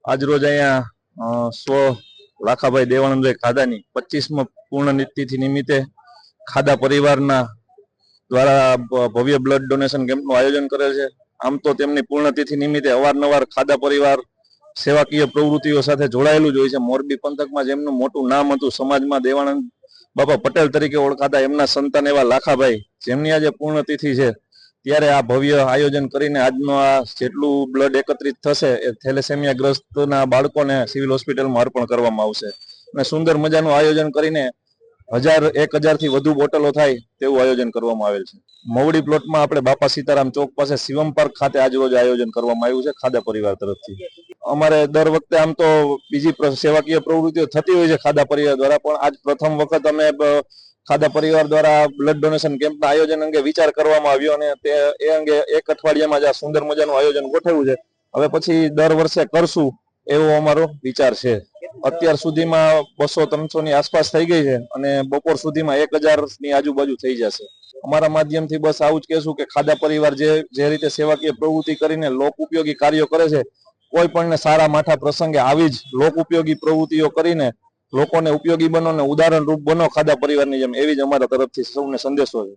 આજ રોજ અહીંયા સ્વ લાખાભાઈ દેવાનંદભાઈ ખાદાની 25મા પૂર્ણતિથિ નિમિત્તે ખાદા પરિવારના દ્વારા ભવ્ય બ્લડ ડોનેશન કેમ્પનું આયોજન કરેલ છે। આમ તો તેમની પૂર્ણતિથિ નિમિત્તે અવારનવાર ખાદા પરિવાર સેવાકીય પ્રવૃત્તિઓ સાથે જોડાયેલું જ હોય છે। મોરબી પંથકમાં જેમનું મોટું નામ હતું, સમાજમાં દેવાનંદ બાપા પટેલ તરીકે ઓળખાતા એમના સંતાન એવા લાખાભાઈ, જેમની આજે પૂર્ણતિથિ છે, ત્યારે આ ભવ્ય આયોજન કરીને આજનો આ જેટલું બ્લડ એકત્રિત થશે એ થેલેસેમિયા ગ્રસ્તના બાળકોને સિવિલ હોસ્પિટલમાં અર્પણ કરવામાં આવશે અને સુંદર મજાનું આયોજન કરીને 1000 થી વધુ બોટલો થાય તેવું આયોજન કરવામાં આવેલ છે। મવડી પ્લોટમાં આપણે બાપા સીતારામ ચોક પાસે શિવમ પાર્ક ખાતે આજ રોજ આયોજન કરવામાં આવ્યું છે ખાદા પરિવાર તરફથી। અમારે દર વખતે આમ તો બીજી સેવાકીય પ્રવૃત્તિઓ થતી હોય છે ખાદા પરિવાર દ્વારા, પણ આજ પ્રથમ વખત અમે ખાદા પરિવાર દ્વારા બ્લડ ડોનેશન કેમ્પના આયોજન અંગે વિચાર કરવામાં આવ્યો અને એ અંગે એક અઠવાડિયામાં જ આ સુંદર મજાનું આયોજન ગોઠવ્યું છે। હવે પછી દર વર્ષે કરશું એવો અમારો વિચાર છે। અત્યાર સુધીમાં 200-300 ની આસપાસ થઈ ગઈ છે અને બપોર સુધીમાં 1000 ની આજુબાજુ થઈ જશે। અમારા માધ્યમથી બસ આવું જ કહેશું કે ખાદા પરિવાર જે રીતે સેવાકીય પ્રવૃત્તિ કરીને લોક ઉપયોગી કાર્યો કરે છે, કોઈ પણને સારા માઠા પ્રસંગે આવી જ લોક ઉપયોગી પ્રવૃત્તિઓ કરીને લોકોને ઉપયોગી બનો અને ઉદાહરણ રૂપ બનો ખાદા પરિવારની જેમ, એવી જ અમારા તરફથી સૌને સંદેશો છે।